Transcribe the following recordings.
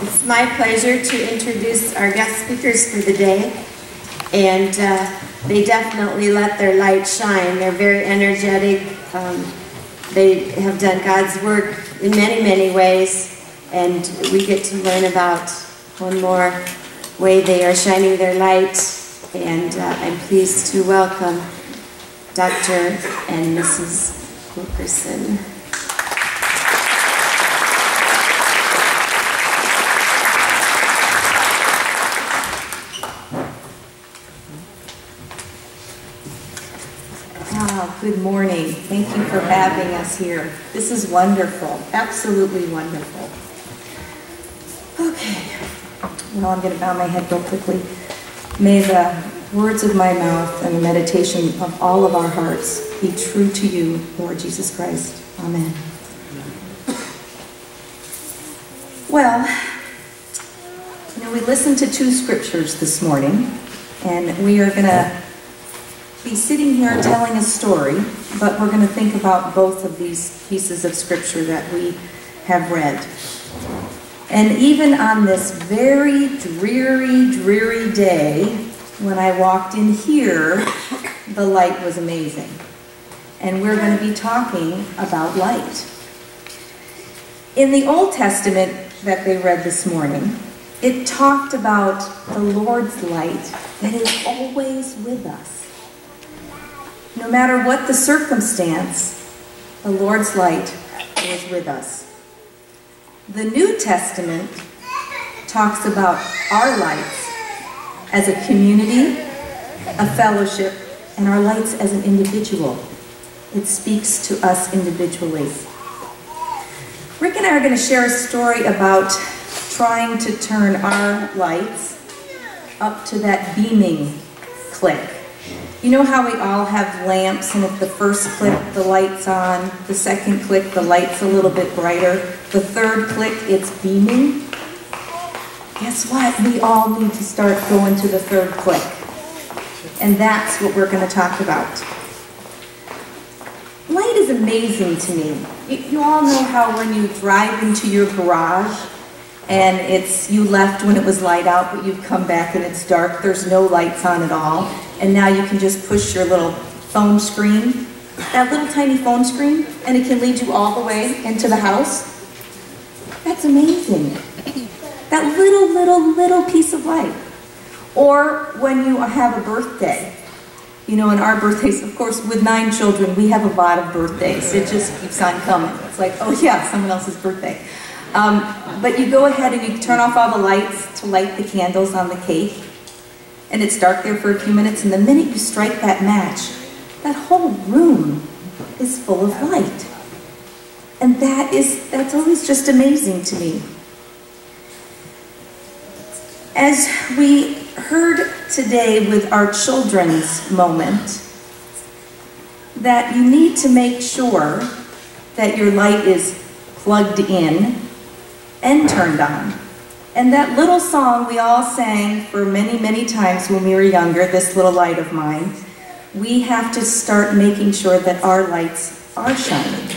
It's my pleasure to introduce our guest speakers for the day, and they definitely let their light shine. They're very energetic. They have done God's work in many, many ways, and we get to learn about one more way they are shining their light, and I'm pleased to welcome Dr. and Mrs. Wilkerson. Good morning. Thank you for having us here. This is wonderful, absolutely wonderful. Okay, well, I'm going to bow my head real quickly. May the words of my mouth and the meditation of all of our hearts be true to you, Lord Jesus Christ. Amen. Well, we listened to two scriptures this morning, and we are going to be sitting here telling a story, but we're going to think about both of these pieces of scripture that we have read. And even on this very dreary day, when I walked in here, the light was amazing. And we're going to be talking about light. In the Old Testament that they read this morning, it talked about the Lord's light that is always with us. No matter what the circumstance, the Lord's light is with us. The New Testament talks about our lights as a community, a fellowship, and our lights as an individual. It speaks to us individually. Rick and I are going to share a story about trying to turn our lights up to that beaming click. You know how we all have lamps, and if the first click, the light's on, the second click, the light's a little bit brighter, the third click, it's beaming? Guess what? We all need to start going to the third click. And that's what we're going to talk about. Light is amazing to me. You all know how when you drive into your garage, and you left when it was light out, but you've come back and it's dark, there's no lights on at all, and now you can just push your little phone screen, that little tiny phone screen, and it can lead you all the way into the house. That's amazing. That little piece of light. Or when you have a birthday. In our birthdays, of course, with 9 children, we have a lot of birthdays. It just keeps on coming. It's like, oh yeah, someone else's birthday. But you go ahead and you turn off all the lights to light the candles on the cake, and it's dark there for a few minutes, and the minute you strike that match, that whole room is full of light. And that's always just amazing to me. As we heard today with our children's moment, that you need to make sure that your light is plugged in and turned on. And that little song we all sang for many, many times when we were younger, This Little Light of Mine, we have to start making sure that our lights are shining.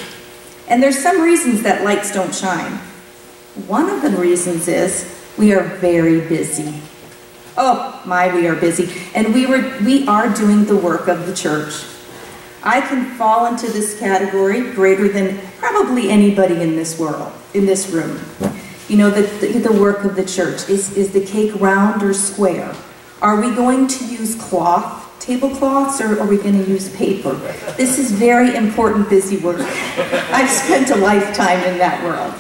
And there's some reasons that lights don't shine. One of the reasons is we are very busy. Oh my, we are busy. And we are doing the work of the church. I can fall into this category greater than probably anybody in this world, in this room. The work of the church. Is the cake round or square? Are we going to use cloth, tablecloths, or are we going to use paper? This is very important, busy work. I've spent a lifetime in that world.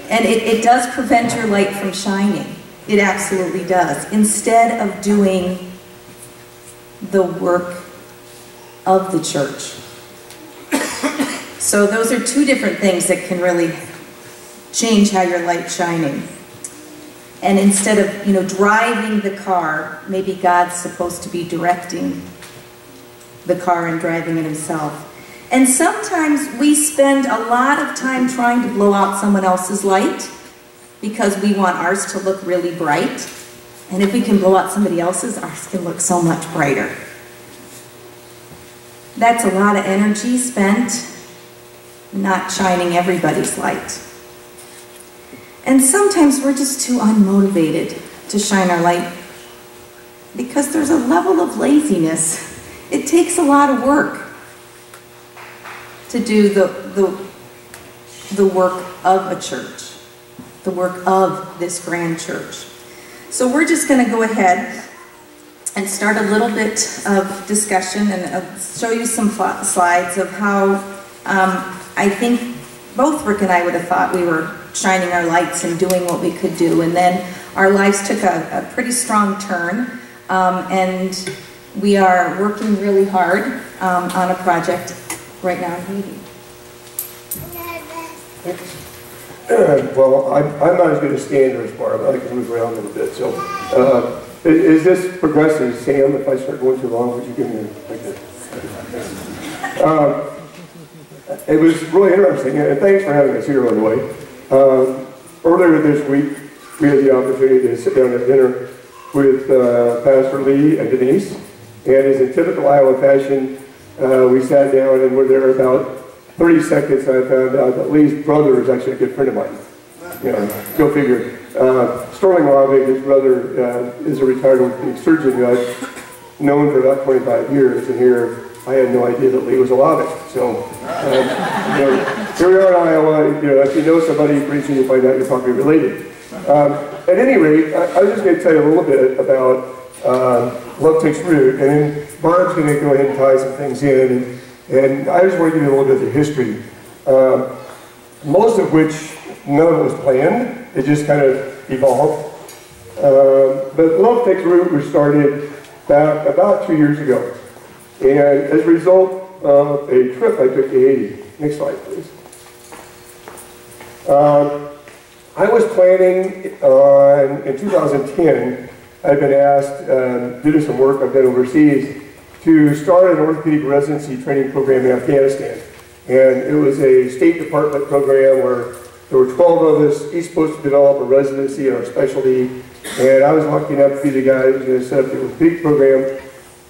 And it does prevent your light from shining. It absolutely does. Instead of doing the work of the church. So those are two different things that can really change how your light's shining. And instead of, driving the car, maybe God's supposed to be directing the car and driving it himself. And sometimes we spend a lot of time trying to blow out someone else's light because we want ours to look really bright. And if we can blow out somebody else's, ours can look so much brighter. That's a lot of energy spent not shining everybody's light. And sometimes we're just too unmotivated to shine our light because there's a level of laziness. It takes a lot of work to do the work of a church, the work of this grand church. So we're just going to go ahead and start a little bit of discussion and show you some slides of how I think both Rick and I would have thought we were shining our lights and doing what we could do, and then our lives took a pretty strong turn, and we are working really hard on a project right now in Haiti. Well, I'm not as good as stand as Barb. I like to move around a little bit. So, is this progressing? Sam, if I start going too long, would you give me like that? It was really interesting, and thanks for having us here, by the way. Earlier this week, we had the opportunity to sit down at dinner with Pastor Lee and Denise, and as in typical Iowa fashion, we sat down and were there about 30 seconds, and I found out that Lee's brother is actually a good friend of mine. You know, go figure. Sterling Lavig, his brother, is a retired orthopedic surgeon who I've known for about 25 years, and here I had no idea that Lee was a Lavig. So, you know, here we are in Iowa. You know, if you know somebody, pretty soon you find out you're probably related. At any rate, I was just going to tell you a little bit about Love Takes Root, and then Barb's going to go ahead and tie some things in. And I just want to give you a little bit of the history, most of which none of it was planned. It just kind of evolved. But Love Takes Root was started back about 2 years ago. And as a result of a trip I took to Haiti. Next slide, please. I was planning in 2010, I'd been asked due to some work I've done overseas to start an orthopedic residency training program in Afghanistan. And it was a State Department program where there were 12 of us, each supposed to develop a residency in our specialty. And I was lucky enough to be the guy who was going to set up the orthopedic program.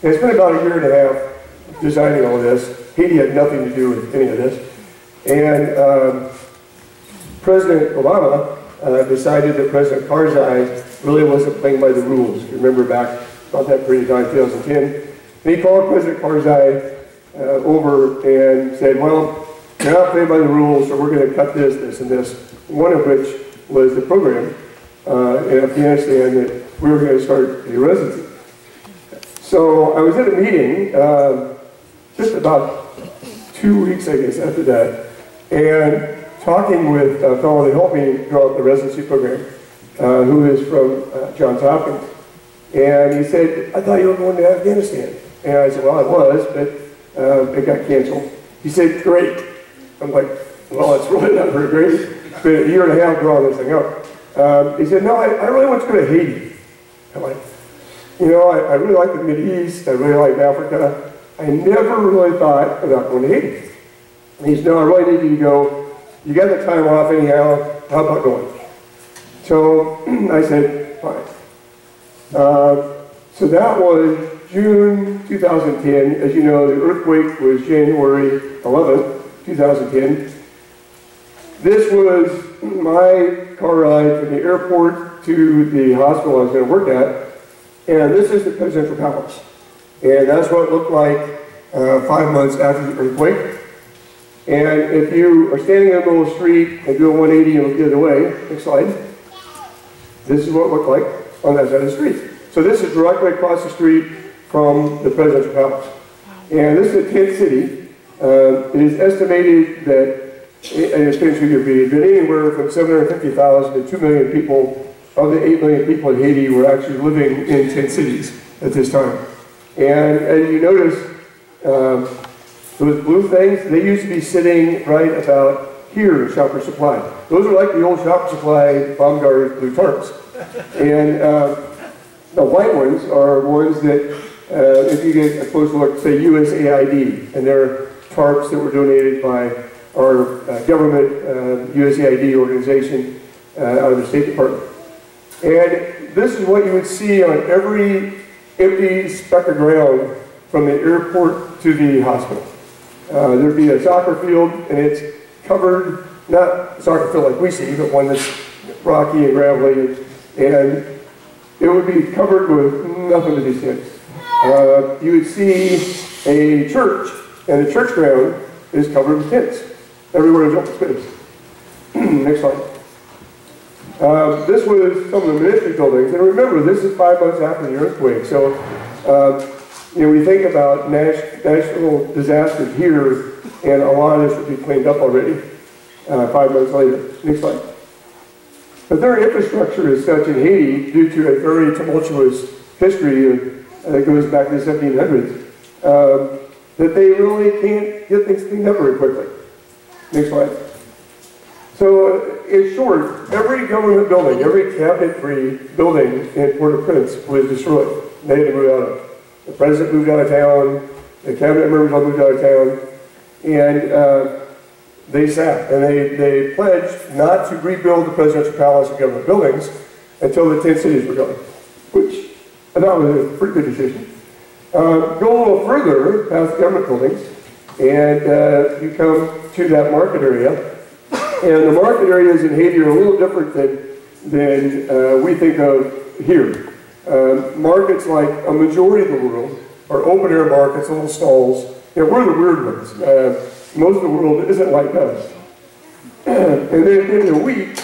And it's been about a year and a half designing all this. Haiti had nothing to do with any of this. And President Obama decided that President Karzai really wasn't playing by the rules. If you remember back about that period of time, 2010. And he called President Karzai over and said, well, you're not playing by the rules, so we're going to cut this, this, and this. One of which was the program in Afghanistan that we were going to start a residency. So I was at a meeting just about 2 weeks, I guess, after that, and talking with a fellow that helped me draw up the residency program, who is from Johns Hopkins. And he said, I thought you were going to Afghanistan. And I said, well, I was, but it got canceled. He said, great. I'm like, well, it's really not very great. It's been a year and a half drawing this thing up. He said, no, I really want to go to Haiti. I'm like, you know, I really like the Mideast. I really like Africa. I never really thought about going to Haiti. And he said, no, I really need you to go. You got the time off anyhow. How about going? So I said, fine. So that was June 2010. As you know, the earthquake was January 11th, 2010. This was my car ride from the airport to the hospital I was going to work at. And this is the presidential palace. And that's what it looked like 5 months after the earthquake. And if you are standing in the middle of the street and do a 180 and look the other way, next slide, this is what it looked like on that side of the street. So this is directly across the street from the presidential palace. And this is a tent city. It is estimated that, and it's been 2 year period, but anywhere from 750,000 to 2 million people of the 8 million people in Haiti were actually living in tent cities at this time. And as you notice, those blue things, they used to be sitting right about here in Shopper Supply. Those are like the old Shopper Supply Baumgart blue tarps. And the white ones are ones that, if you get a close look, say USAID, and they're tarps that were donated by our government USAID organization out of the State Department. And this is what you would see on every empty speck of ground from the airport to the hospital. There'd be a soccer field, and it's covered, not a soccer field like we see, but one that's rocky and gravelly, and it would be covered with nothing but these tents. You would see a church, and the church ground is covered with tents. Everywhere there's open space. Next slide. This was some of the ministry buildings, and remember, this is 5 months after the earthquake, so we think about national disasters here, and a lot of this would be cleaned up already 5 months later. Next slide. But their infrastructure is such in Haiti, due to a very tumultuous history that goes back to the 1700s, that they really can't get things cleaned up very quickly. Next slide. So, in short, every government building, every cabinet-free building in Port-au-Prince was destroyed. They had to move out of it. The president moved out of town, the cabinet members all moved out of town, and they sat, and they pledged not to rebuild the presidential palace and government buildings until the 10 cities were gone, which I thought was a pretty good decision. Go a little further past the government buildings, and you come to that market area. And the market areas in Haiti are a little different than we think of here. Markets, like a majority of the world, are open-air markets, little stalls. We're the weird ones. Most of the world isn't like us. And then in a week,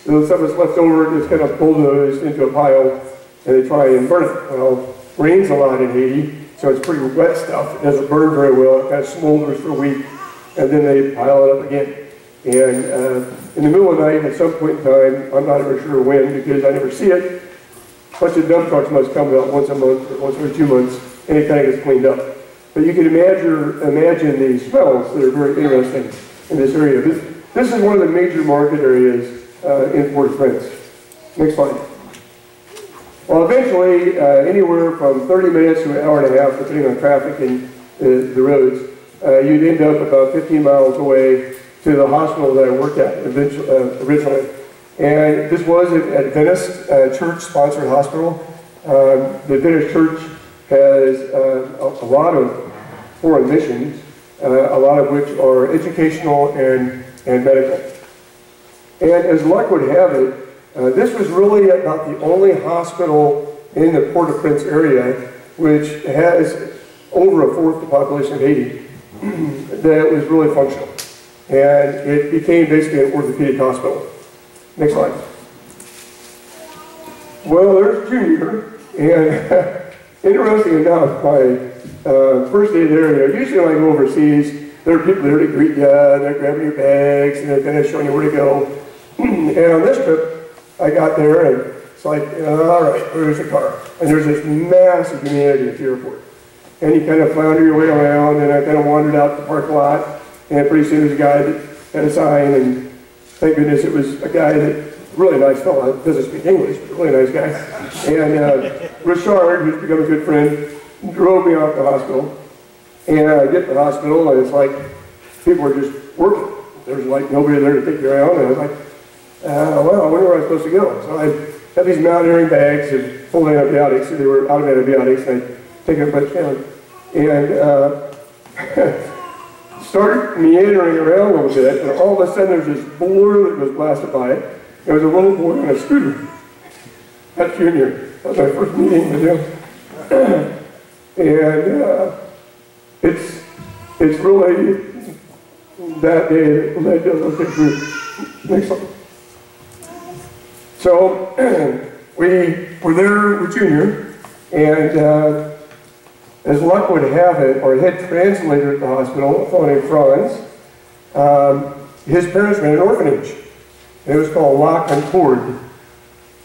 the stuff that's left over is kind of bulldozed into a pile, and they try and burn it. Well, it rains a lot in Haiti, so it's pretty wet stuff. It doesn't burn very well. It kind of smolders for a week, and then they pile it up again. And in the middle of the night, at some point in time, I'm not ever sure when because I never see it, a bunch of dump trucks must come out once a month or once every 2 months, and it kind of gets cleaned up. But you can imagine the smells that are very interesting in this area. This is one of the major market areas in Port-au-Prince. Next slide. Well, eventually, anywhere from 30 minutes to an hour and a half, depending on traffic and the roads, you'd end up about 15 miles away to the hospital that I worked at originally. And this was an Adventist church-sponsored hospital. The Adventist church has a lot of foreign missions, a lot of which are educational and medical. And as luck would have it, this was really about the only hospital in the Port-au-Prince area which has over a fourth the population of Haiti that was really functional. And it became basically an orthopedic hospital. Next slide. Well, there's Junior, and interesting enough, my first day there, usually when I go overseas, there are people there to greet you, and they're grabbing your bags, and they're kind of showing you where to go. And on this trip, I got there, and it's like, all right, where's the car? And there's this massive community at the airport. And you kind of flounder your way around, and I kind of wandered out the parking lot. And pretty soon there's a guy that had a sign, and thank goodness it was a guy that, really nice fellow, doesn't speak English, but a really nice guy. And Richard, who's become a good friend, drove me off to the hospital. And I get to the hospital, and it's like, people were just working. There was like nobody there to take you around, and I was like, well, I wonder where I'm supposed to go. So I had these mountaineering bags and full of antibiotics, so they were out of antibiotics, and I'd take a bunch down. And started meandering around a little bit, and all of a sudden there's this boar that was blasted by it. There was a little boy on a scooter. That's Junior. That was my first meeting with him. And it's really that day that led to the big group. Next slide. So we were there with Junior, and as luck would have it, our head translator at the hospital, a fellow named Franz, his parents ran an orphanage. It was called Lock and Cord.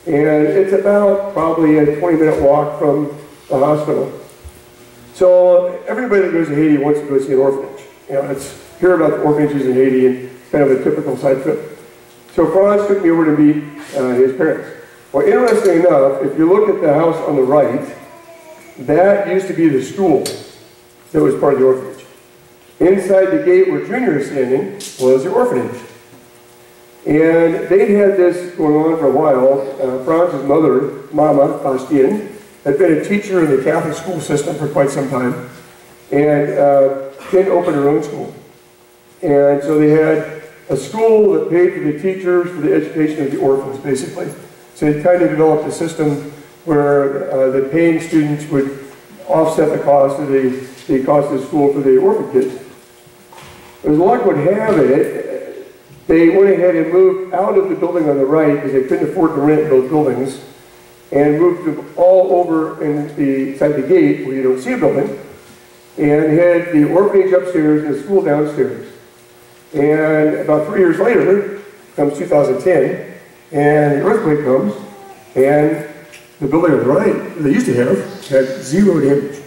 And it's about probably a 20-minute walk from the hospital. So everybody that goes to Haiti wants to go see an orphanage. It's hear about the orphanages in Haiti and kind of a typical side trip. So Franz took me over to meet his parents. Well, interesting enough, if you look at the house on the right, that used to be the school that was part of the orphanage. Inside the gate where Junior is standing was the orphanage. And they'd had this going on for a while. Franz's mother, Mama Bastien, had been a teacher in the Catholic school system for quite some time, and didn't open her own school. And so they had a school that paid for the teachers, for the education of the orphans, basically. So it kind of developed a system where the paying students would offset the cost of the cost of the school for the orphan kids. As luck would have it, they went ahead and moved out of the building on the right because they couldn't afford to rent those buildings, and moved them all over inside the gate where you don't see a building, and had the orphanage upstairs and the school downstairs. And about 3 years later, comes 2010, and the earthquake comes, and the building on the right, they used to have, had 0 damage.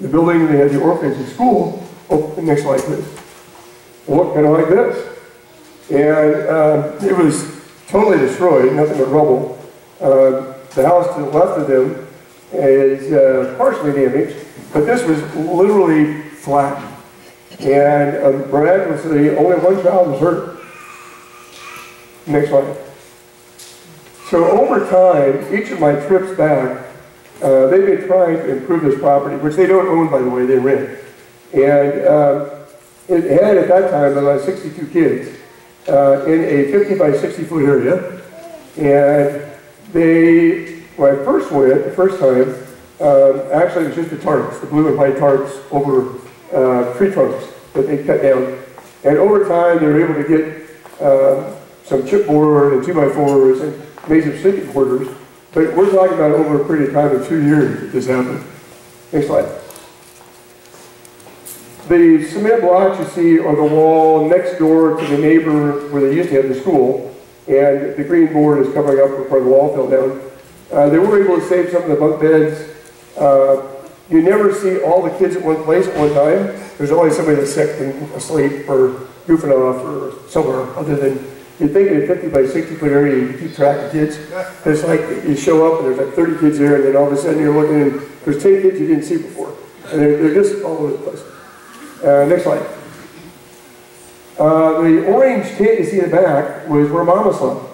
The building they had the orphanage and school, oh, next slide please, looked kind of like this. And it was totally destroyed, nothing but rubble. The house to the left of them is partially damaged, but this was literally flat. And miraculously, only one child was hurt. Next slide. So over time, each of my trips back, they've been trying to improve this property, which they don't own, by the way, they rent. And it had at that time about 62 kids in a 50 by 60 foot area. And when I first went, the first time, actually it was just the tarps, the blue and white tarps over tree trunks that they cut down. And over time, they were able to get some chipboard and 2x4s and made some sleeping quarters. But we're talking about over a period of time of 2 years that this happened. Next slide. The cement blocks you see are the wall next door to the neighbor where they used to have the school, and the green board is covering up where part of the wall fell down. They were able to save some of the bunk beds. You never see all the kids at one place at one time. There's always somebody that's sick and asleep or goofing off or somewhere other than, you think in a 50 by 60 foot area you keep track of kids. It's like you show up and there's like 30 kids there, and then all of a sudden you're looking and there's 10 kids you didn't see before. And they're just all over the place. Next slide. The orange tent you see in the back was where Mama slept.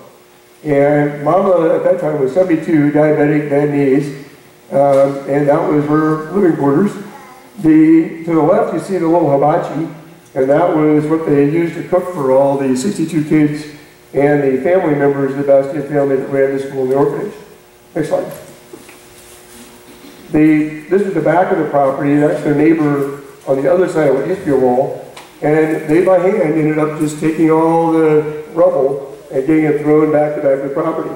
And Mama at that time was 72, diabetic, bad knees, and that was her living quarters. To the left you see the little hibachi, and that was what they used to cook for all the 62 kids and the family members of the Bastian family that ran the school and the orphanage. Next slide. This is the back of the property. That's their neighbor on the other side of what used to be a wall. And they, by hand, ended up just taking all the rubble and getting it thrown back to the property.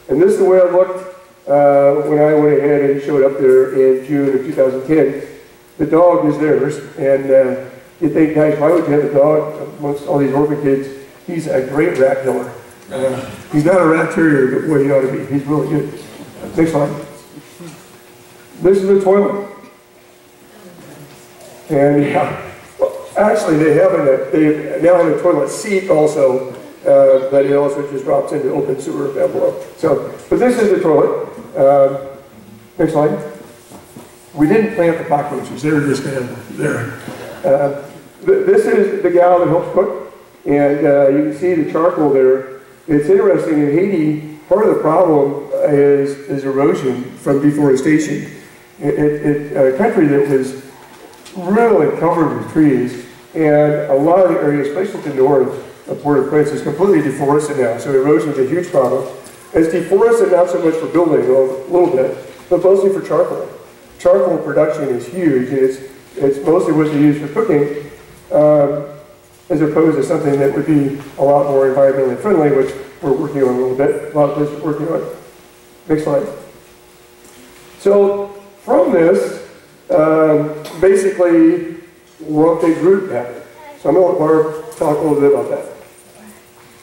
And this is the way it looked when I went ahead and showed up there in June of 2010. The dog was theirs, and you think, guys, why would you have a dog amongst all these orphan kids? He's a great rat killer. He's not a rat terrier, but what he ought to be. He's really good. Next slide. This is the toilet. And yeah, actually they now have a toilet seat also, but it also just drops into open sewer down below. So, but this is the toilet. Next slide. We didn't plant the cockroaches, they were just kind of there. This is the gal that helps cook, and you can see the charcoal there. It's interesting, in Haiti, part of the problem is erosion from deforestation. A country that was really covered with trees, and a lot of the area, especially to the north of Port-au-Prince, is completely deforested now, so erosion is a huge problem. It's deforested not so much for building, a little bit, but mostly for charcoal. Charcoal production is huge, and it's mostly what they use for cooking, as opposed to something that would be a lot more environmentally friendly, which we're working on a little bit, a lot of places are working on. Next slide. So, from this, basically, what they group happened. So I'm going to let Barb talk a little bit about that.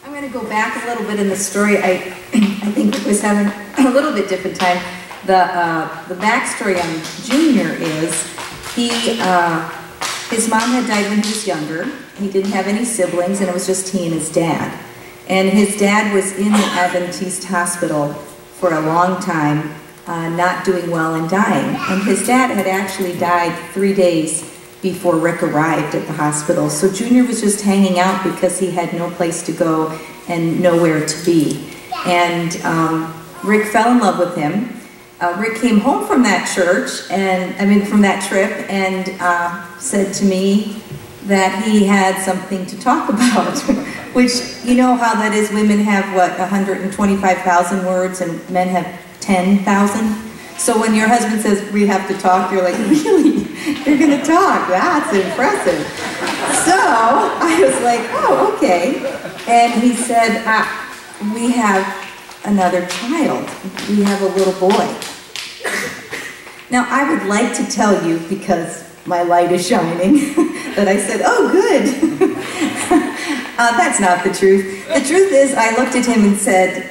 I'm going to go back a little bit in the story. I think it was having a little bit different time. The backstory on Junior is his mom had died when he was younger. He didn't have any siblings, and it was just he and his dad. And his dad was in the Adventist hospital for a long time, not doing well and dying. And his dad had actually died 3 days before Rick arrived at the hospital. So Junior was just hanging out because he had no place to go and nowhere to be. And Rick fell in love with him. Rick came home from that church, from that trip, and said to me, that he had something to talk about, which, you know how that is, women have, what, 125,000 words and men have 10,000? So when your husband says, we have to talk, you're like, really? You're gonna talk? That's impressive. So I was like, oh, okay. And he said, we have another child. We have a little boy. Now I would like to tell you, because my light is shining, that I said, oh, good. That's not the truth. The truth is, I looked at him and said,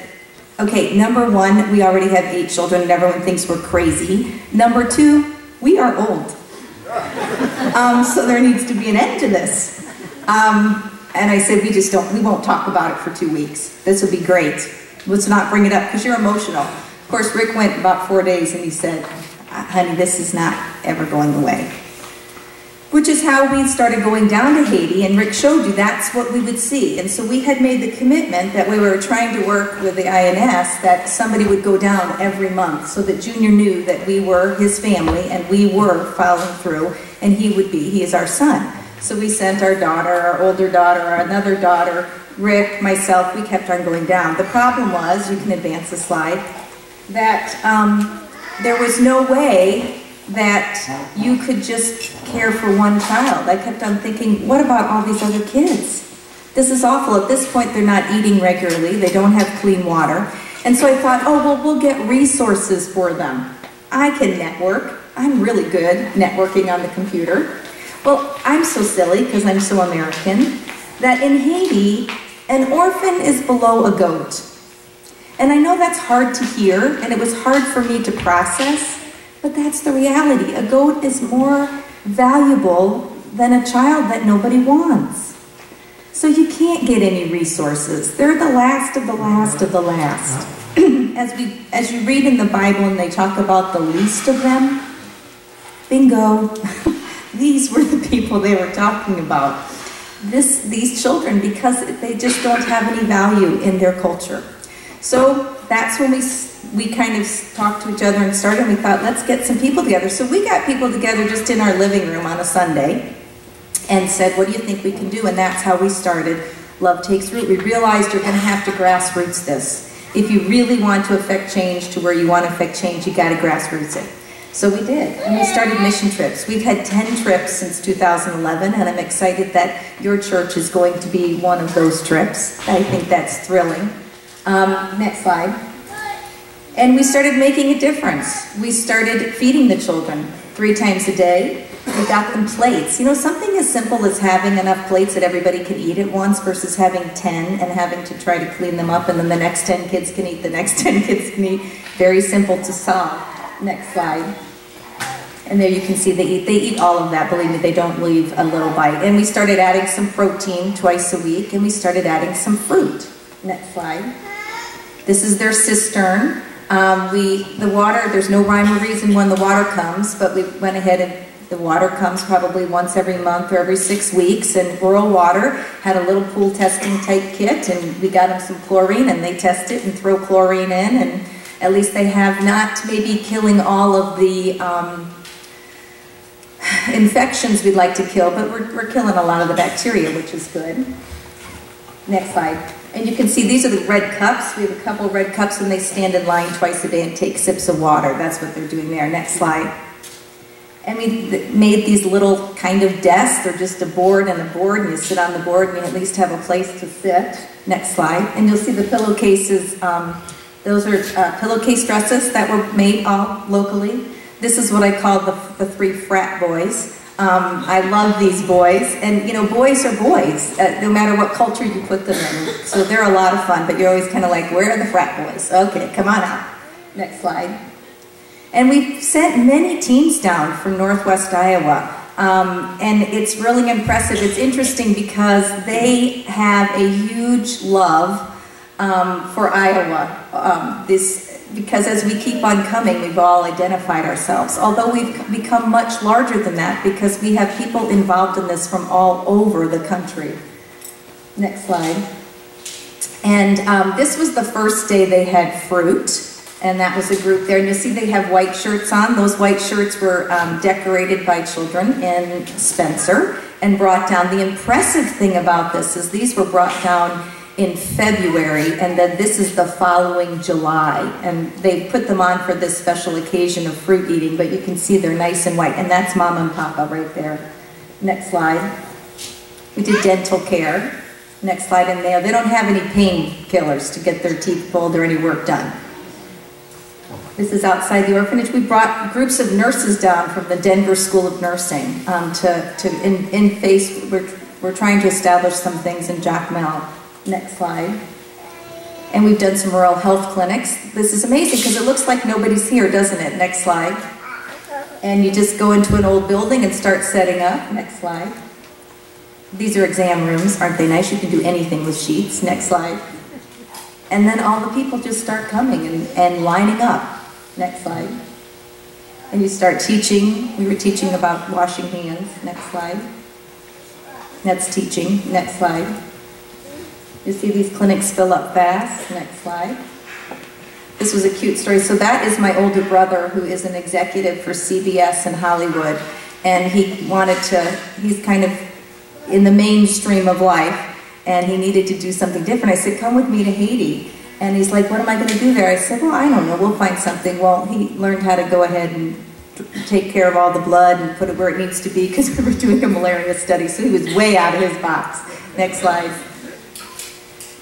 okay, number one, we already have 8 children and everyone thinks we're crazy. Number 2, we are old. So there needs to be an end to this. And I said, we won't talk about it for 2 weeks. This will be great. Let's not bring it up because you're emotional. Of course, Rick went about 4 days and he said, honey, this is not ever going away. Which is how we started going down to Haiti, and Rick showed you that's what we would see. And so we had made the commitment that we were trying to work with the INS, that somebody would go down every month so that Junior knew that we were his family and we were following through, and he is our son. So we sent our daughter, our older daughter, another daughter, Rick, myself, we kept on going down. The problem was, you can advance the slide, that there was no way that you could just care for one child. I kept on thinking, what about all these other kids? This is awful. At this point, they're not eating regularly. They don't have clean water. And so I thought, oh, well, we'll get resources for them. I can network. I'm really good networking on the computer. Well, I'm so silly, because I'm so American, that in Haiti, an orphan is below a goat. And I know that's hard to hear, and it was hard for me to process, but that's the reality. A goat is more valuable than a child that nobody wants. So you can't get any resources. They're the last of the last of the last. As you read in the Bible and they talk about the least of them, bingo, these were the people they were talking about. These children, because they just don't have any value in their culture. So that's when we kind of talked to each other and started, and we thought, let's get some people together. So we got people together just in our living room on a Sunday and said, what do you think we can do? And that's how we started Love Takes Root. We realized you're going to have to grassroots this. If you really want to affect change to where you want to affect change, you got to grassroots it. So we did, and we started mission trips. We've had 10 trips since 2011, and I'm excited that your church is going to be one of those trips. I think that's thrilling. Next slide. And we started making a difference. We started feeding the children 3 times a day. We got them plates. You know, something as simple as having enough plates that everybody can eat at once versus having 10 and having to try to clean them up, and then the next 10 kids can eat, the next 10 kids can eat. Very simple to solve. Next slide. And there you can see they eat all of that. Believe me, they don't leave a little bite. And we started adding some protein twice a week, and we started adding some fruit. Next slide. This is their cistern. The water, there's no rhyme or reason when the water comes, but we went ahead and the water comes probably once every month or every 6 weeks, and Rural Water had a little pool testing type kit, and we got them some chlorine, and they test it and throw chlorine in, and at least they have not maybe killing all of the infections we'd like to kill, but we're killing a lot of the bacteria, which is good. Next slide. And you can see these are the red cups. We have a couple red cups, and they stand in line twice a day and take sips of water. That's what they're doing there. Next slide. And we made these little kind of desks. They're just a board and a board, and you sit on the board and you at least have a place to sit. Next slide. And you'll see the pillowcases. Those are pillowcase dresses that were made all locally. This is what I call the 3 frat boys. I love these boys, and you know, boys are boys, no matter what culture you put them in. So they're a lot of fun, but you're always kind of like, where are the frat boys? Okay, come on out. Next slide. And we've sent many teams down from Northwest Iowa, and it's really impressive. It's interesting because they have a huge love for Iowa. Because as we keep on coming, we've all identified ourselves. Although we've become much larger than that because we have people involved in this from all over the country. Next slide. And this was the first day they had fruit, and that was a group there. And you'll see they have white shirts on. Those white shirts were decorated by children in Spencer. and brought down. The impressive thing about this is these were brought down in February, and then this is the following July, and they put them on for this special occasion of fruit eating, but you can see they're nice and white, and that's Mama and Papa right there. Next slide. We did dental care. Next slide, and they don't have any painkillers to get their teeth pulled or any work done. This is outside the orphanage. We brought groups of nurses down from the Denver School of Nursing we're trying to establish some things in Jacmel. Next slide. And we've done some rural health clinics. This is amazing because it looks like nobody's here, doesn't it? Next slide. And you just go into an old building and start setting up. Next slide. These are exam rooms. Aren't they nice? You can do anything with sheets. Next slide. And then all the people just start coming and lining up. Next slide. And you start teaching. We were teaching about washing hands. Next slide. That's teaching. Next slide. You see these clinics fill up fast. Next slide. This was a cute story. So that is my older brother who is an executive for CBS in Hollywood. And he's kind of in the mainstream of life, and he needed to do something different. I said, come with me to Haiti. And he's like, what am I going to do there? I said, well, I don't know, we'll find something. Well, he learned how to go ahead and take care of all the blood and put it where it needs to be because we were doing a malaria study, so he was way out of his box. Next slide.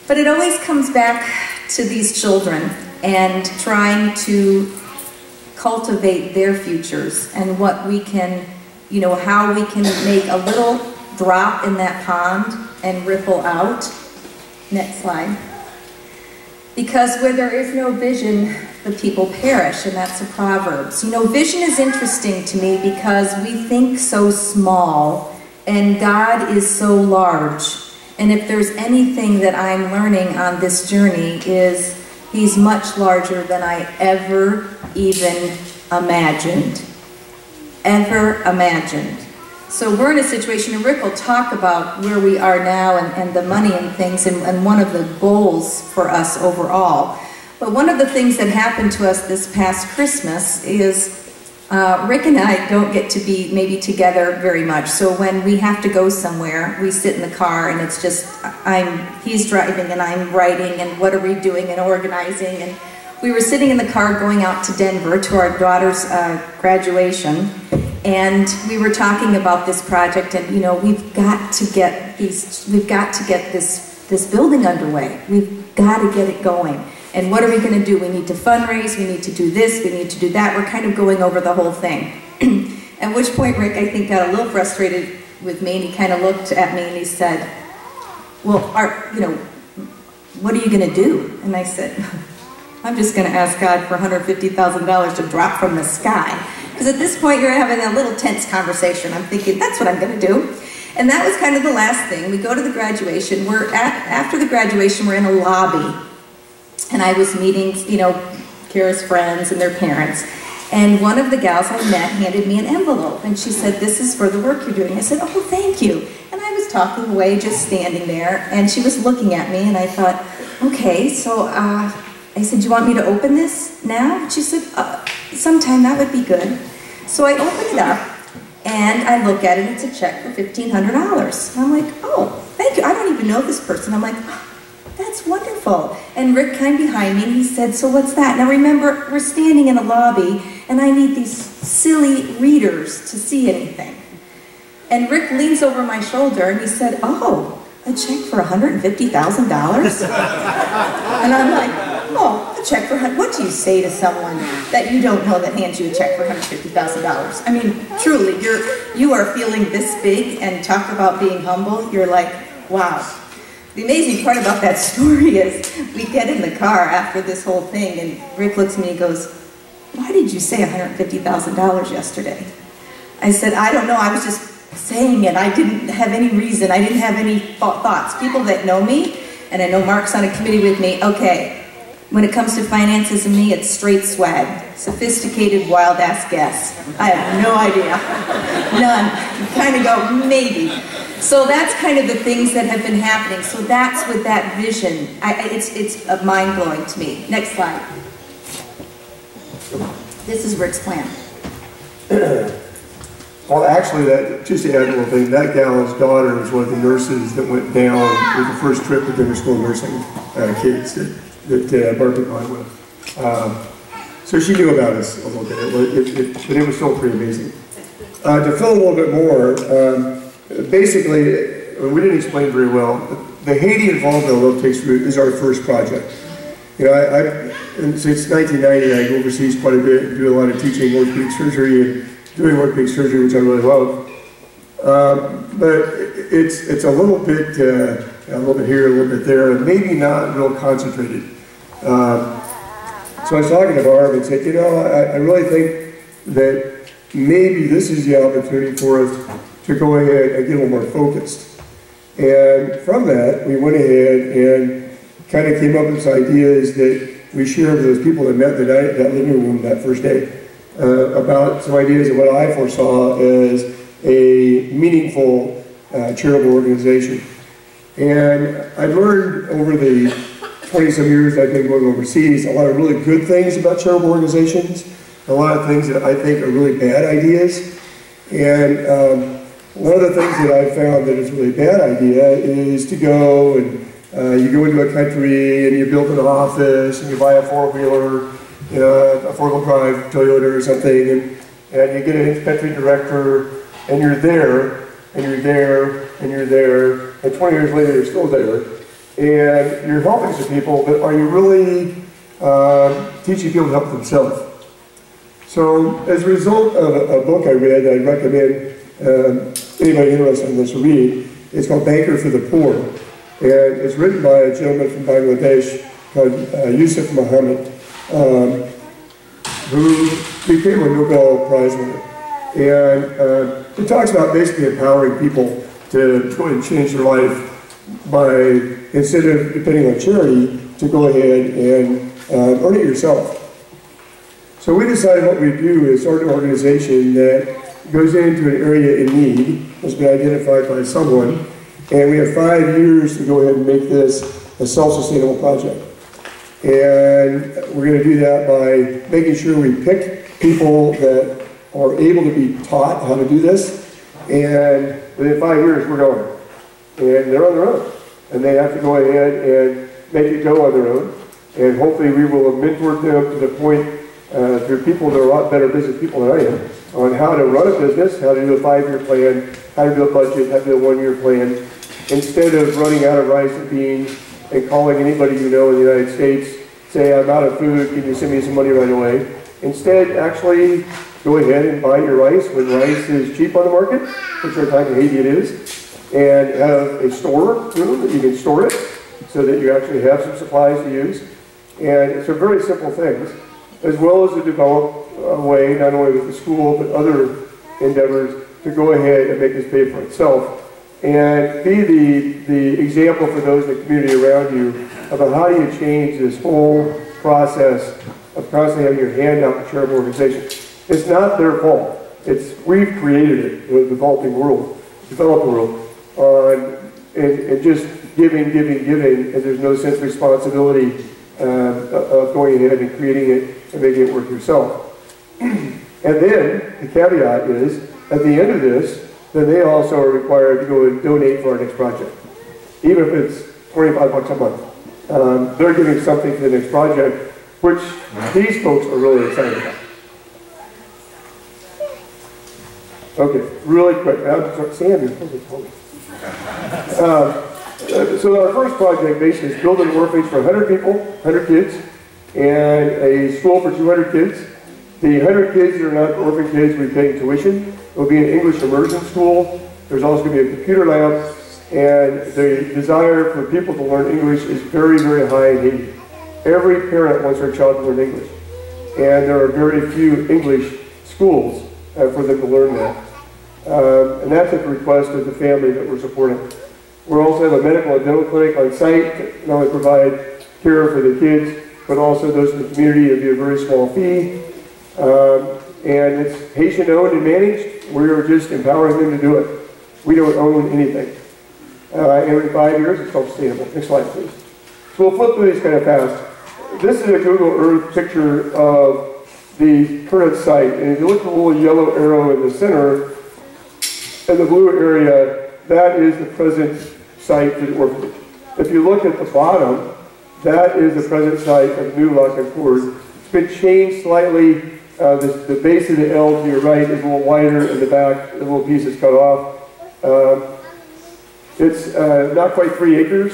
But it always comes back to these children and trying to cultivate their futures and what we can, how we can make a little drop in that pond and ripple out. Next slide. Because where there is no vision, the people perish, and that's a Proverbs. Vision is interesting to me because we think so small and God is so large. And if there's anything that I'm learning on this journey is He's much larger than I ever even imagined. Ever imagined. So we're in a situation, and Rick will talk about where we are now and the money and things and one of the goals for us overall. But one of the things that happened to us this past Christmas is Rick and I don't get to be maybe together very much. So when we have to go somewhere, we sit in the car and it's just, he's driving and I'm writing and what are we doing and organizing. And we were sitting in the car going out to Denver to our daughter's graduation. And we were talking about this project, and we've got to get this building underway. We've got to get it going. And what are we going to do? We need to fundraise, we need to do this, we need to do that. We're kind of going over the whole thing. At which point Rick, I think, got a little frustrated with me, and he kind of looked at me and he said, well, what are you going to do? And I said, I'm just going to ask God for $150,000 to drop from the sky. Because at this point, you're having a little tense conversation. I'm thinking, that's what I'm going to do. And that was kind of the last thing. We go to the graduation. After the graduation, we're in a lobby. And I was meeting, Kara's friends and their parents. And one of the gals I met handed me an envelope. And she said, this is for the work you're doing. I said, oh, thank you. And I was talking away, just standing there. And she was looking at me. And I thought, okay, so I said, do you want me to open this now? She said, sometime, that would be good. So I open it up, and I look at it, and it's a check for $1,500. And I'm like, oh, thank you. I don't even know this person. I'm like, oh, that's wonderful. And Rick came behind me, and he said, so what's that? Now remember, we're standing in a lobby, and I need these silly readers to see anything. And Rick leans over my shoulder, and he said, oh, a check for $150,000? And I'm like, oh, a check for, what do you say to someone that you don't know that hands you a check for $150,000? I mean, truly, you are feeling this big, and talk about being humble, you're like, wow. The amazing part about that story is we get in the car after this whole thing, and Rick looks at me and goes, why did you say $150,000 yesterday? I said, I don't know, I was just saying it. I didn't have any reason. I didn't have any thoughts. People that know me, and I know Mark's on a committee with me, okay, when it comes to finances and me, it's straight swag. Sophisticated, wild-ass guess. I have no idea. None. You kind of go, maybe. So that's kind of the things that have been happening. So that's with that vision. It's mind-blowing to me. Next slide. This is Rick's plan. Well, actually, just to add a little thing, that gal's daughter was one of the nurses that went down with the first trip with inter-school nursing kids that Barb had gone with. So she knew about us a little bit, but it was still pretty amazing. To fill a little bit more, basically, we didn't explain very well. The Haiti involvement in Love Takes Root is our first project. You know, since 1990, I go overseas quite a bit and do a lot of teaching orthopedic surgery and doing orthopedic surgery, which I really love. But it's a little bit here, a little bit there, and maybe not real concentrated. So I was talking to Barb and said, you know, I really think that maybe this is the opportunity for us to go ahead and get a little more focused. And from that, we went ahead and kind of came up with some ideas that we shared with those people that met that living room that first day. About some ideas of what I foresaw as a meaningful charitable organization. And I've learned over the 20-some years I've been going overseas a lot of really good things about charitable organizations, a lot of things that I think are really bad ideas. And one of the things that I've found that is a really bad idea is to go and you go into a country and you build an office and you buy a four-wheeler, you know, a four-wheel drive Toyota or something, and you get an in-country director, and you're there, and you're there, and you're there, and 20 years later you're still there, and you're helping some people, but are you really teaching people to help themselves? So as a result of a book I read, I recommend anybody interested in this to read. It's called Banker for the Poor, and it's written by a gentleman from Bangladesh called Yusuf Muhammad, who became a Nobel Prize winner. And it talks about basically empowering people to go and change their life by, instead of depending on charity, to go ahead and earn it yourself. So we decided what we'd do is start an organization that goes into an area in need, has been identified by someone, and we have 5 years to go ahead and make this a self-sustainable project. And we're going to do that by making sure we pick people that are able to be taught how to do this, and within 5 years we're going. And they're on their own. And they have to go ahead and make it go on their own. And hopefully we will have mentored them to the point through people that are a lot better business people than I am, on how to run a business, how to do a 5-year plan, how to do a budget, how to do a 1-year plan, instead of running out of rice and beans and calling anybody you know in the United States, say, I'm out of food, can you send me some money right away? Instead, actually go ahead and buy your rice when rice is cheap on the market, which our time in Haiti it is, and have a store room that you can store it so that you actually have some supplies to use. And some very simple things, as well as to develop a way, not only with the school, but other endeavors, to go ahead and make this pay for itself. And be the example for those in the community around you about how do you change this whole process of constantly having your hand out to charitable organizations. It's not their fault. We've created it, the developing world, and just giving, and there's no sense of responsibility of going ahead and creating it and making it work yourself. And then the caveat is, at the end of this, then they also are required to go and donate for our next project, even if it's 25 bucks a month. They're giving something to the next project, which these folks are really excited about. Okay, really quick. Sam, you're supposed to tell me. So our first project basically is build an orphanage for 100 people, 100 kids, and a school for 200 kids. The 100 kids that are not orphan kids will be paying tuition. It will be an English immersion school. There's also going to be a computer lab, and the desire for people to learn English is very, very high in Haiti. Every parent wants their child to learn English, and there are very few English schools for them to learn that. And that's at the request of the family that we're supporting. We also have a medical and dental clinic on site to not only provide care for the kids, but also those in the community. It'll be a very small fee. And it's Haitian owned and managed. We are just empowering them to do it. We don't own anything. And in 5 years, it's self-sustainable. Next slide, please. So we'll flip through these kind of fast. This is a Google Earth picture of the current site. And if you look at the little yellow arrow in the center, in the blue area, that is the present site for the orphanage. If you look at the bottom, that is the present site of New Lock and Ford. It's been changed slightly. The base of the L to your right is a little wider, and the back, the little piece is cut off. It's not quite 3 acres.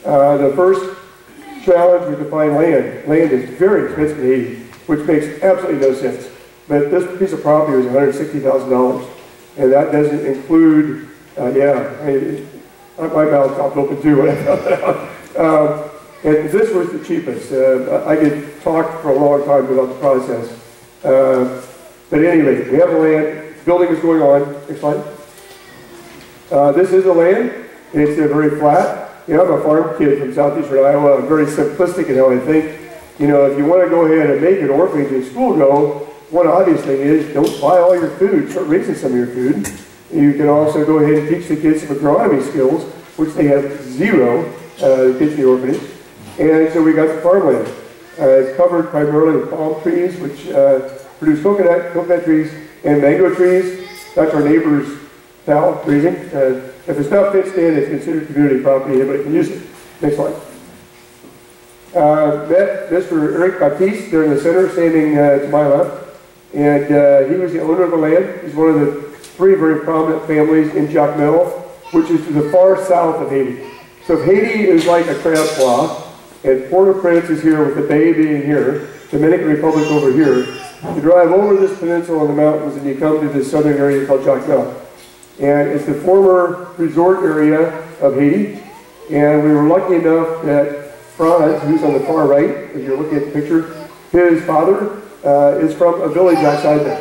The first challenge was to find land. Land is very expensive in Haiti, which makes absolutely no sense. But this piece of property was $160,000, and that doesn't include, my mouth popped open too when I found that out. And this was the cheapest. I could talk for a long time about the process. But anyway, we have the land, building is going on. Next slide. This is the land. It's very flat. You know, I'm a farm kid from southeastern Iowa. I'm very simplistic in how I think. You know, if you want to go ahead and make an orphanage and school go, one obvious thing is don't buy all your food, start raising some of your food. You can also go ahead and teach the kids some agronomy skills, which they have zero, the kids in the orphanage. And so we got the farmland. It's covered primarily with palm trees, which produce coconut trees and mango trees. That's our neighbor's cow grazing. If it's not fenced in, it's considered community property. Anybody can use it. Next slide. This for Eric Baptiste. They're in the center, standing to my left. And he was the owner of the land. He's one of the 3 very prominent families in Jacmel, which is to the far south of Haiti. So if Haiti is like a crab claw, and Port-au-Prince is here with the bay being here, Dominican Republic over here, you drive over this peninsula in the mountains and you come to this southern area called Jacmel. And it's the former resort area of Haiti. And we were lucky enough that Franz, who's on the far right, if you're looking at the picture, his father is from a village outside there.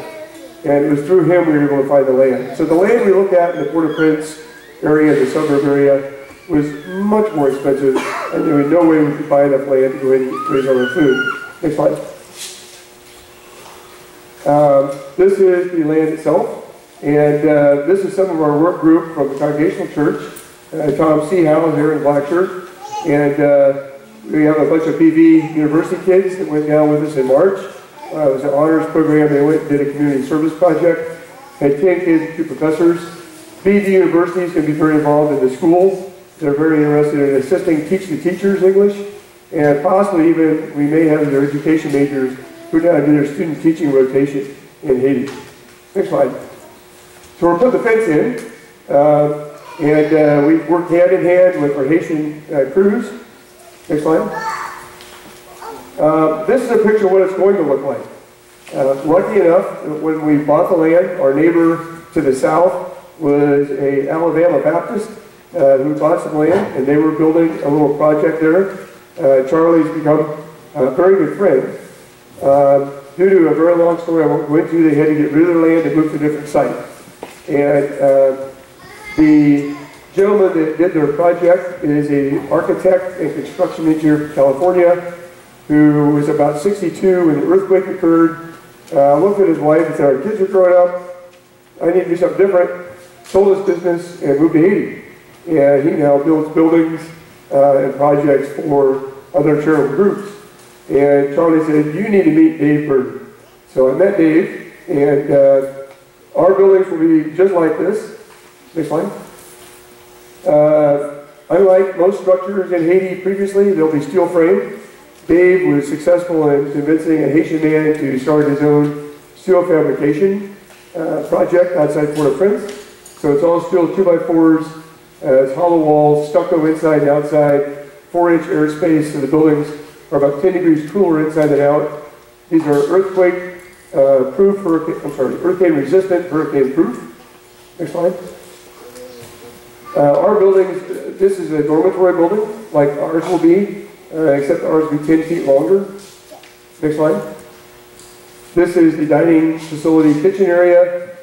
And it was through him we were able to find the land. So the land we looked at in the Port-au-Prince area, the suburb area, was much more expensive, and there was no way we could buy enough land to go ahead and raise our own food. Next slide. This is the land itself, and this is some of our work group from the Congregational Church. Tom Seahow here in black shirt, and we have a bunch of PV University kids that went down with us in March. It was an honors program. They went and did a community service project. Had 10 kids, 2 professors. PV University is going to be very involved in the school. They're very interested in assisting teach the teachers English, and possibly even we may have their education majors who now do their student teaching rotation in Haiti. Next slide. So we're putting the fence in, and we work hand in hand with our Haitian crews. Next slide. This is a picture of what it's going to look like. Lucky enough, when we bought the land, our neighbor to the south was a Alabama Baptist who bought some land, and they were building a little project there. Charlie's become a very good friend. Due to a very long story I won't go into, they had to get rid of the land and move to a different site. And the gentleman that did their project is an architect and construction engineer from California who was about 62 when the earthquake occurred. Looked at his wife and said, our kids are growing up, I need to do something different. Sold his business and moved to Haiti. And he now builds buildings and projects for other charitable groups. And Charlie said, you need to meet Dave Bird. So I met Dave, and our buildings will be just like this. Next slide. Unlike most structures in Haiti previously, they'll be steel framed. Dave was successful in convincing a Haitian man to start his own steel fabrication project outside Port-au-Prince. So it's all steel 2x4s. It's hollow walls, stucco inside and outside, 4-inch airspace, so the buildings are about 10 degrees cooler inside than out. These are earthquake proof, earthquake resistant, hurricane proof. Next slide. Our buildings, this is a dormitory building, like ours will be, except ours will be 10 feet longer. Next slide. This is the dining facility kitchen area.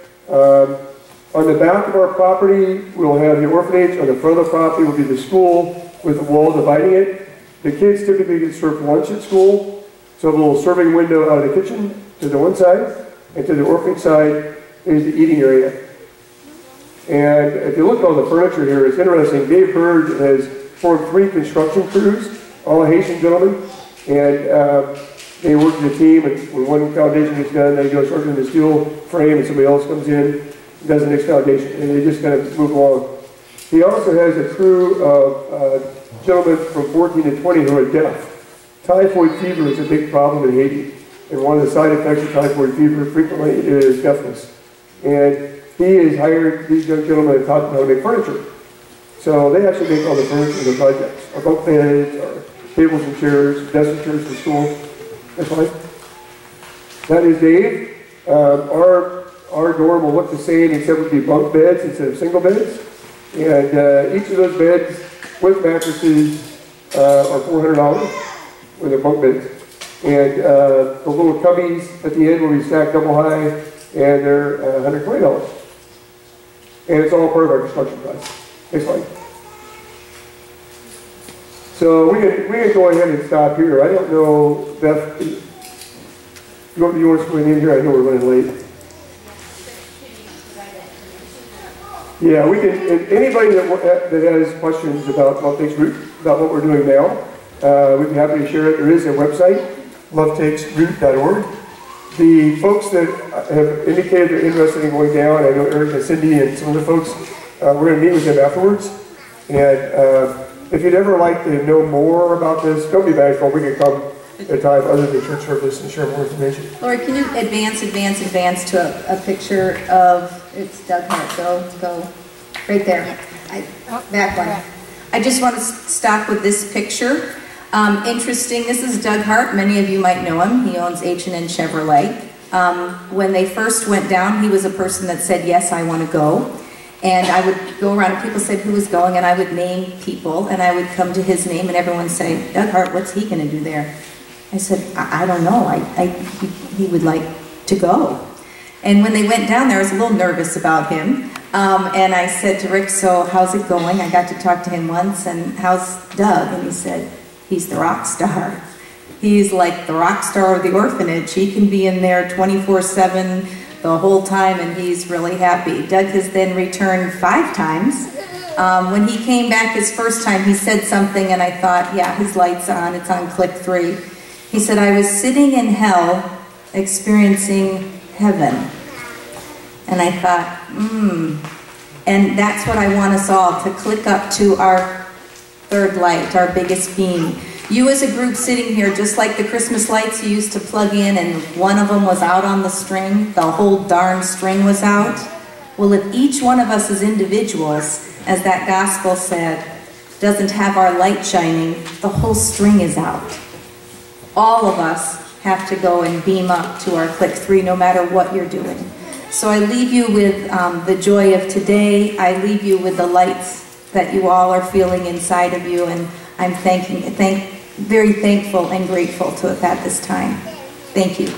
On the back of our property, we'll have the orphanage. On the front of the property will be the school with the wall dividing it. The kids typically get served lunch at school, so a little serving window out of the kitchen to the one side, and to the orphanage side is the eating area. And if you look on the furniture here, it's interesting. Dave Bird has formed 3 construction crews, all Haitian gentlemen, and they work as a team, and when one foundation is done, they go start in the steel frame, and somebody else comes in. does the next foundation, and they just kind of move along. He also has a crew of gentlemen from 14 to 20 who are deaf. Typhoid fever is a big problem in Haiti, and one of the side effects of typhoid fever frequently is deafness. And he has hired these young gentlemen to taught them how to make furniture. So they actually make all the furniture in the projects, our bunk beds, our tables and chairs, desks and chairs for school. That's fine. That is Dave. Our dorm will look the same except it would be bunk beds instead of single beds. And each of those beds with mattresses are $400 with their bunk beds. And the little cubbies at the end will be stacked double high, and they're $120. And it's all part of our construction price. Next slide. So we can go ahead and stop here. I don't know, Beth, you want to swing in here? I know we're running late. Yeah, we can. Anybody that has questions about Love Takes Root, about what we're doing now, we'd be happy to share it. There is a website, lovetakesroot.org. The folks that have indicated they're interested in going down, I know Eric and Cindy and some of the folks, we're going to meet with them afterwards. And if you'd ever like to know more about this, don't be bashful. We can come at a time other than church service and share more information. Lori, can you advance to a picture of, it's Doug Hart, go, right there, that one. I just want to stop with this picture. Interesting, this is Doug Hart, many of you might know him, he owns H&N Chevrolet. When they first went down, he was a person that said, yes, I want to go. And I would go around and people said who was going, and I would name people, and I would come to his name, and everyone would say, Doug Hart, what's he going to do there? I said, I don't know, he would like to go. And when they went down there, I was a little nervous about him. And I said to Rick, so how's it going? I got to talk to him once, and how's Doug? And he said, he's the rock star. He's like the rock star of the orphanage. He can be in there 24/7 the whole time, and he's really happy. Doug has then returned 5 times. When he came back his first time, he said something, and I thought, yeah, his light's on. It's on click 3. He said, I was sitting in hell experiencing heaven. And I thought, And that's what I want us all to click up to our third light, our biggest beam. You as a group sitting here, just like the Christmas lights you used to plug in and one of them was out on the string, the whole darn string was out. Well, if each one of us as individuals, as that gospel said, doesn't have our light shining, the whole string is out. All of us have to go and beam up to our click 3 no matter what you're doing. So I leave you with the joy of today. I leave you with the lights that you all are feeling inside of you, and I'm very thankful and grateful to it at this time. Thank you.